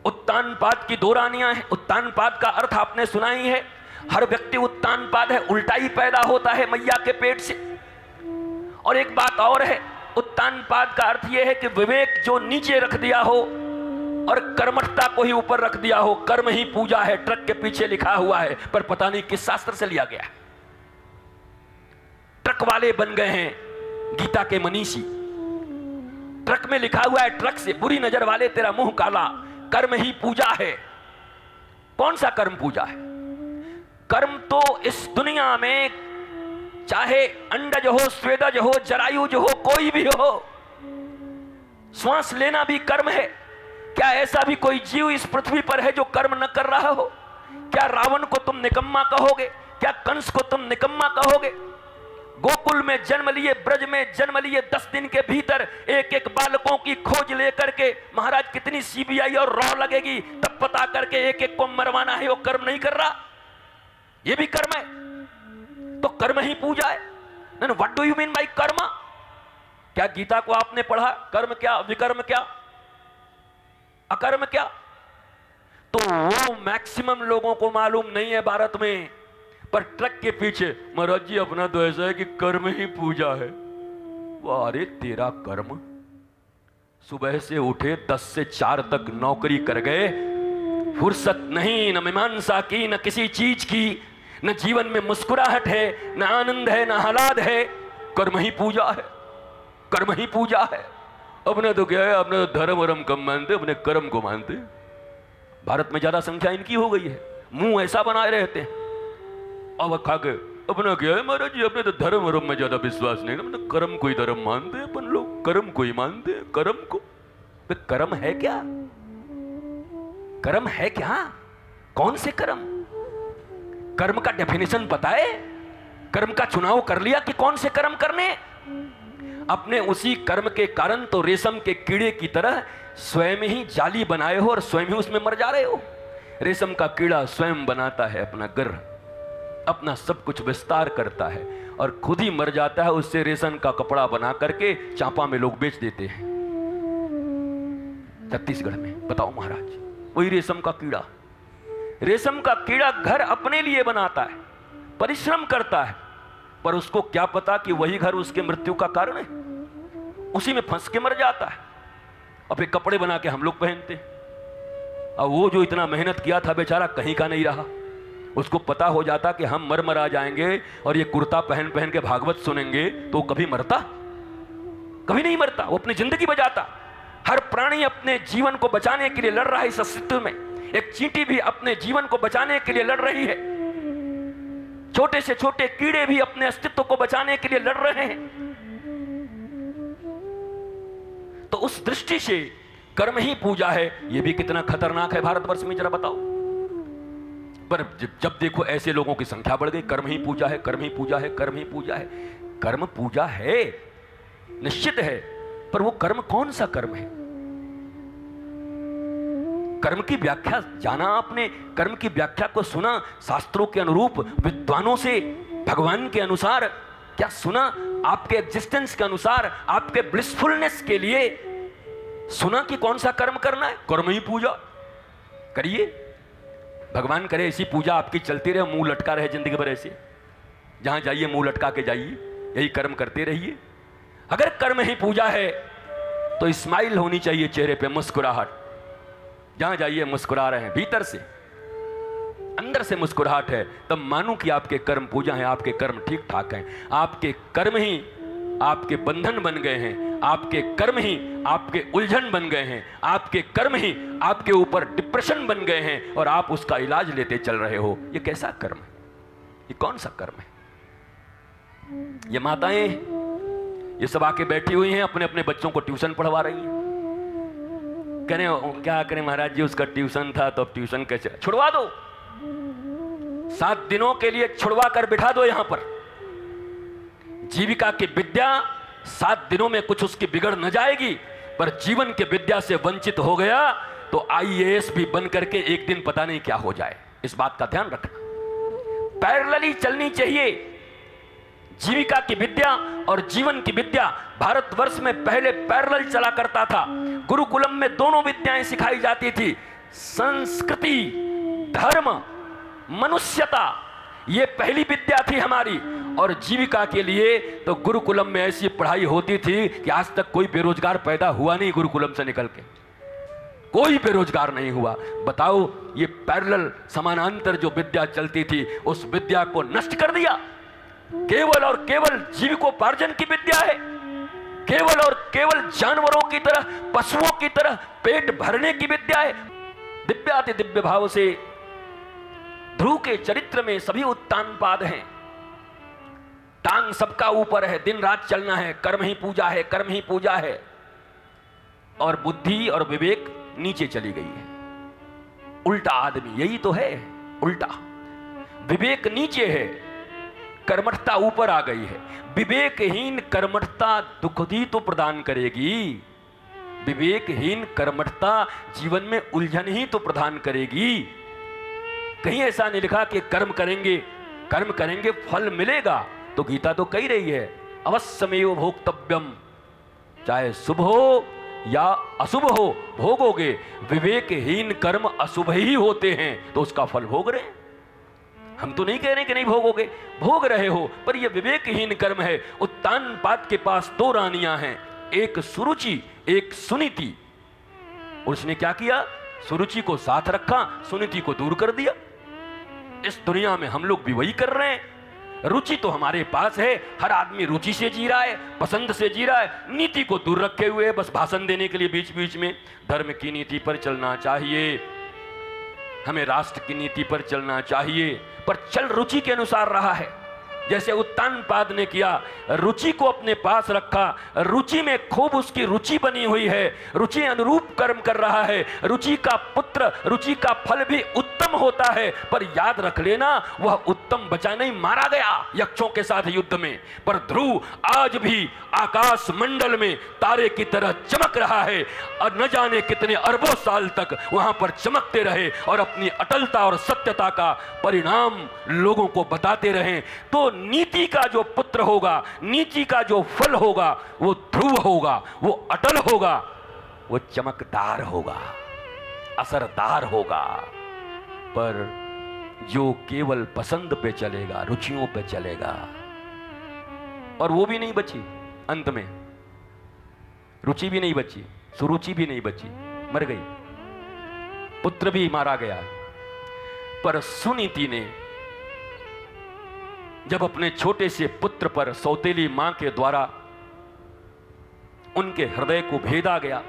उत्तानपाद की दो रानियां हैं। उत्तानपाद का अर्थ आपने सुना ही है, हर व्यक्ति उत्तानपाद है, उल्टा ही पैदा होता है मैया के पेट से। और एक बात और है, उत्तानपाद का अर्थ यह है कि विवेक जो नीचे रख दिया हो और कर्मठता को ही ऊपर रख दिया हो। कर्म ही पूजा है, ट्रक के पीछे लिखा हुआ है, पर पता नहीं किस शास्त्र से लिया गया है। ट्रक वाले बन गए हैं गीता के मनीषी। ट्रक में लिखा हुआ है, ट्रक से बुरी नजर वाले तेरा मुंह काला। कर्म ही पूजा है। कौन सा कर्म पूजा है? कर्म तो इस दुनिया में चाहे अंडज हो, स्वेदज हो, जरायुज हो, कोई भी हो, श्वास लेना भी कर्म है। क्या ऐसा भी कोई जीव इस पृथ्वी पर है जो कर्म न कर रहा हो? क्या रावण को तुम निकम्मा कहोगे? क्या कंस को तुम निकम्मा कहोगे? गोकुल में जन्म लिए, ब्रज में जन्म लिए, 10 दिन के भीतर एक एक बालकों की खोज लेकर के महाराज कितनी सीबीआई और रॉ लगेगी तब पता करके एक एक को मरवाना है। वो कर्म नहीं कर रहा, ये भी कर्म है। तो कर्म ही पूजा है। What do you mean by कर्म? क्या गीता को आपने पढ़ा? कर्म क्या, विकर्म क्या, अकर्म क्या? तो वो मैक्सिमम लोगों को मालूम नहीं है भारत में। पर ट्रक के पीछे महाराज जी अपना तो ऐसा है कि कर्म ही पूजा है। अरे तेरा कर्म, सुबह से उठे 10 से 4 तक नौकरी कर गए, फुर्सत नहीं, न मीमांसा की, न किसी चीज की, न जीवन में मुस्कुराहट है, न आनंद है, न आह्लाद है। कर्म ही पूजा है, कर्म ही पूजा है। अपने तो क्या है, अपने धर्म वरम कम मानते, अपने कर्म को मानते। भारत में ज्यादा संख्या इनकी हो गई है, मुंह ऐसा बनाए रहते हैं। अब खा के अपना क्या है महाराज जी, अपने तो धर्म वरम में ज्यादा विश्वास नहीं, अपने कर्म को ही धर्म मानते हैं। अपन लोग कर्म को ही मानते हैं, कर्म को। तो कर्म है क्या? कर्म है क्या? कौन से कर्म? कर्म का डेफिनेशन पता है? कर्म का चुनाव कर लिया कि कौन से कर्म करने? अपने उसी कर्म के कारण तो रेशम के कीड़े की तरह स्वयं ही जाली बनाए हो और स्वयं ही उसमें मर जा रहे हो। रेशम का कीड़ा स्वयं बनाता है अपना घर, अपना सब कुछ विस्तार करता है और खुद ही मर जाता है। उससे रेशम का कपड़ा बना करके चांपा में लोग बेच देते हैं छत्तीसगढ़ में। बताओ महाराज, वही रेशम का कीड़ा। रेशम का कीड़ा घर अपने लिए बनाता है, परिश्रम करता है, पर उसको क्या पता कि वही घर उसके मृत्यु का कारण है। उसी में फंस के मर जाता है और फिर कपड़े बना के हम लोग पहनते हैं। और वो जो इतना मेहनत किया था बेचारा कहीं का नहीं रहा। उसको पता हो जाता कि हम मर आ जाएंगे और ये कुर्ता पहन पहन के भागवत सुनेंगे, तो कभी मरता? कभी नहीं मरता। वो अपनी जिंदगी बचाता। हर प्राणी अपने जीवन को बचाने के लिए लड़ रहा है इस अस्तित्व में। एक चींटी भी अपने जीवन को बचाने के लिए लड़ रही है। छोटे से छोटे कीड़े भी अपने अस्तित्व को बचाने के लिए लड़ रहे हैं। तो उस दृष्टि से कर्म ही पूजा है। यह भी कितना खतरनाक है भारतवर्ष में, जरा बताओ। पर जब देखो ऐसे लोगों की संख्या बढ़ गई, कर्म ही पूजा है, कर्म ही पूजा है, कर्म ही पूजा है। कर्म पूजा है, निश्चित है, पर वो कर्म कौन सा कर्म है? कर्म की व्याख्या जाना आपने? कर्म की व्याख्या को सुना शास्त्रों के अनुरूप, विद्वानों से, भगवान के अनुसार? क्या सुना? आपके एग्जिस्टेंस के अनुसार, आपके ब्लिसफुलनेस के लिए सुना कि कौन सा कर्म करना है? कर्म ही पूजा करिए। भगवान करे ऐसी पूजा आपकी चलती रहे, मुंह लटका रहे जिंदगी भर ऐसे। जहां जाइए मुंह लटका के जाइए, यही कर्म करते रहिए। अगर कर्म ही पूजा है तो स्माइल होनी चाहिए चेहरे पे, मुस्कुराहट। जहां जाइए मुस्कुरा रहे हैं, भीतर से, अंदर से मुस्कुराहट है, तब मानो कि आपके कर्म पूजा है, आपके कर्म ठीक ठाक हैं। आपके कर्म ही आपके बंधन बन गए हैं, आपके कर्म ही आपके उलझन बन गए हैं, आपके कर्म ही आपके ऊपर डिप्रेशन बन गए हैं और आप उसका इलाज लेते चल रहे हो। ये कैसा कर्म है? ये कौन सा कर्म है? ये माताएं, ये सब आके बैठी हुई हैं, अपने अपने बच्चों को ट्यूशन पढ़वा रही हैं। कह रहे क्या करें महाराज जी, उसका ट्यूशन था तो अब ट्यूशन कैसे? छुड़वा दो, 7 दिनों के लिए छुड़वा कर बिठा दो यहां पर। जीविका की विद्या 7 दिनों में कुछ उसकी बिगड़ न जाएगी, पर जीवन की विद्या से वंचित हो गया तो IAS भी बन करके एक दिन पता नहीं क्या हो जाए। इस बात का ध्यान रखना। पैरेलली चलनी चाहिए जीविका की विद्या और जीवन की विद्या। भारतवर्ष में पहले पैरेलल चला करता था। गुरुकुलम में दोनों विद्याएं सिखाई जाती थी। संस्कृति, धर्म, मनुष्यता, ये पहली विद्या थी हमारी। और जीविका के लिए तो गुरुकुलम में ऐसी पढ़ाई होती थी कि आज तक कोई बेरोजगार पैदा हुआ नहीं गुरुकुलम से निकल के, कोई बेरोजगार नहीं हुआ। बताओ, ये पैरेलल समानांतर जो विद्या चलती थी उस विद्या को नष्ट कर दिया। केवल और केवल जीविकोपार्जन की विद्या है, केवल और केवल जानवरों की तरह, पशुओं की तरह पेट भरने की विद्या है। दिव्याति दिव्य भाव से ध्रुव के चरित्र में सभी उत्तानपाद हैं। टांग सबका ऊपर है, दिन रात चलना है, कर्म ही पूजा है, कर्म ही पूजा है। और बुद्धि और विवेक नीचे चली गई है। उल्टा आदमी, यही तो है उल्टा। विवेक नीचे है, कर्मठता ऊपर आ गई है। विवेकहीन कर्मठता दुख ही तो प्रदान करेगी। विवेकहीन कर्मठता जीवन में उलझन ही तो प्रदान करेगी। कहीं ऐसा नहीं लिखा कि कर्म करेंगे फल मिलेगा। तो गीता तो कही रही है, अवश्यमेव भोक्तव्यम, चाहे शुभ हो या अशुभ हो भोगोगे। विवेकहीन कर्म अशुभ ही होते हैं तो उसका फल भोग रहे हैं। हम तो नहीं कह रहे कि नहीं भोगोगे, भोग रहे हो, पर यह विवेकहीन कर्म है। उत्तानपाद के पास दो रानियां हैं, एक सुरुचि, एक सुनीति। उसने क्या किया? सुरुचि को साथ रखा, सुनीति को दूर कर दिया। इस दुनिया में हम लोग भी वही कर रहे हैं। रुचि तो हमारे पास है, हर आदमी रुचि से जी रहा है, पसंद से जी रहा है, नीति को दूर रखे हुए बस भाषण देने के लिए बीच बीच में धर्म की नीति पर चलना चाहिए, हमें राष्ट्र की नीति पर चलना चाहिए, पर चल रुचि के अनुसार रहा है। जैसे उत्तानपाद ने किया, रुचि को अपने पास रखा, रुचि में खूब उसकी रुचि बनी हुई है, रुचि अनुरूप कर्म कर रहा है। रुचि का पुत्र, रुचि का फल भी उत्तम होता है, पर याद रख लेना वह उत्तम बचा नहीं, मारा गया यक्षों के साथ युद्ध में। पर ध्रुव आज भी आकाश मंडल में तारे की तरह चमक रहा है और न जाने कितने अरबों साल तक वहां पर चमकते रहे और अपनी अटलता और सत्यता का परिणाम लोगों को बताते रहे। तो नीति का जो पुत्र होगा, नीति का जो फल होगा, वो ध्रुव होगा, वो अटल होगा, वो चमकदार होगा, असरदार होगा। पर जो केवल पसंद पे चलेगा, रुचियों पे चलेगा, और वो भी नहीं बची, अंत में रुचि भी नहीं बची, सुरुचि भी नहीं बची, मर गई, पुत्र भी मारा गया। पर सुनीति ने जब अपने छोटे से पुत्र पर सौतेली मां के द्वारा उनके हृदय को भेदा गया,